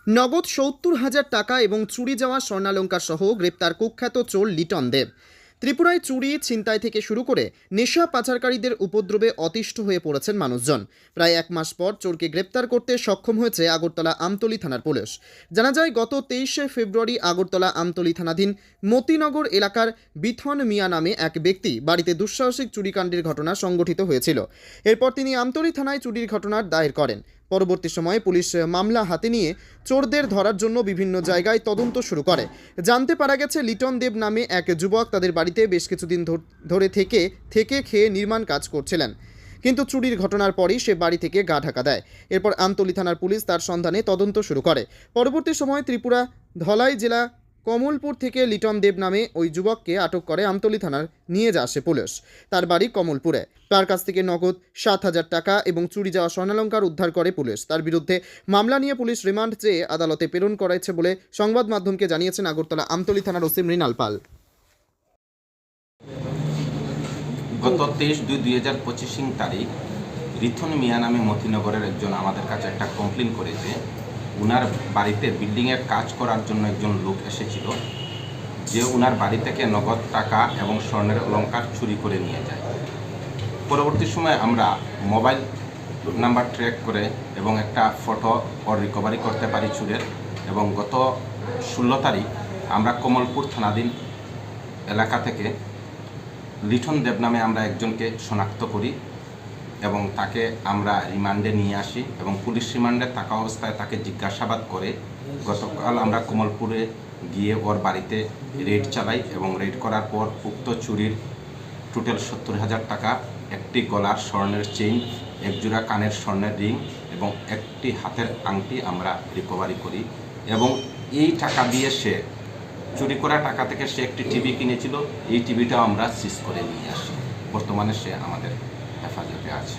নগদ ৭০,০০০ টাকা এবং চুরি যাওয়া স্বর্ণালঙ্কার সহ গ্রেপ্তার কুখ্যাত চোর লিটন দেব। ত্রিপুরায় চুরি, ছিনতাই থেকে শুরু করে নেশা পাচারকারীদের উপদ্রবে অতিষ্ঠ হয়ে পড়েছেন মানুষজন। প্রায় এক মাস পর চোরকে গ্রেপ্তার করতে সক্ষম হয়েছে আগরতলা আমতলী থানার পুলিশ। জানা যায়, গত ২৩শে ফেব্রুয়ারি আগরতলা আমতলী থানাধীন মতিনগর এলাকার বিথন মিয়া নামে এক ব্যক্তি বাড়িতে দুঃসাহসিক চুরিকাণ্ডের ঘটনা সংঘটিত হয়েছিল। এরপর তিনি আমতলী থানায় চুরির ঘটনার দায়ের করেন। পরবর্তী সময়ে পুলিশ মামলা হাতে নিয়ে চোরদের ধরার জন্য বিভিন্ন জায়গায় তদন্ত শুরু করে। জানতে পারা গেছে, লিটন দেব নামে এক যুবক তাদের বাড়িতে বেশ কিছুদিন ধরে থেকে খেয়ে নির্মাণ কাজ করছিলেন, কিন্তু চুরির ঘটনার পরই সে বাড়ি থেকে গা ঢাকা দেয়। এরপর আমতলী থানার পুলিশ তার সন্ধানে তদন্ত শুরু করে। পরবর্তী সময়ে ত্রিপুরা ধলাই জেলা কমলপুর থেকে লিটন দেব নামে ওই যুবককে আটক করে আমতলী থানার নিয়ে আসে পুলিশ। তার বাড়ি কমলপুরে। তার কাছ থেকে নগদ ৭,০০০ টাকা এবং চুরি যাওয়া স্বর্ণালঙ্কার উদ্ধার করে পুলিশ। তার বিরুদ্ধে মামলা নিয়ে পুলিশ রিমান্ড চেয়ে আদালতে প্রেরণ করেছে বলে সংবাদ মাধ্যমকে জানিয়েছেন আগরতলা আমতলী থানার ওসি মৃণাল পাল। গত 23/2/2025 তারিখ রিথন মিয়া নামে মতিনগরের একজন আমাদের কাছে একটা কমপ্লেন করে যে উনার বাড়িতে বিল্ডিংয়ের কাজ করার জন্য একজন লোক এসেছিল, যে উনার বাড়ি থেকে নগদ টাকা এবং স্বর্ণের অলংকার চুরি করে নিয়ে যায়। পরবর্তী সময়ে আমরা মোবাইল নাম্বার ট্র্যাক করে এবং একটা ফটো ওর রিকভারি করতে পারি চুরের, এবং গত 16 তারিখ আমরা কমলপুর থানাধীন এলাকা থেকে লিটন দেব নামে আমরা একজনকে শনাক্ত করি এবং তাকে আমরা রিমান্ডে নিয়ে আসি এবং পুলিশ রিমান্ডে থাকা অবস্থায় তাকে জিজ্ঞাসাবাদ করে গতকাল আমরা কমলপুরে গিয়ে ওর বাড়িতে রেড চালাই এবং রেড করার পর উক্ত চুরির টোটাল ৭০,০০০ টাকা, একটি গলার স্বর্ণের চেইন, একজোড়া কানের স্বর্ণের রিং এবং একটি হাতের আংটি আমরা রিকভারি করি। এবং এই টাকা দিয়ে সে চুরি করা টাকা থেকে সে একটি টিভি কিনেছিল, এই টিভিটাও আমরা সিজ করে নিয়ে আসি। বর্তমানে সে আমাদের হেফাজতে আছে।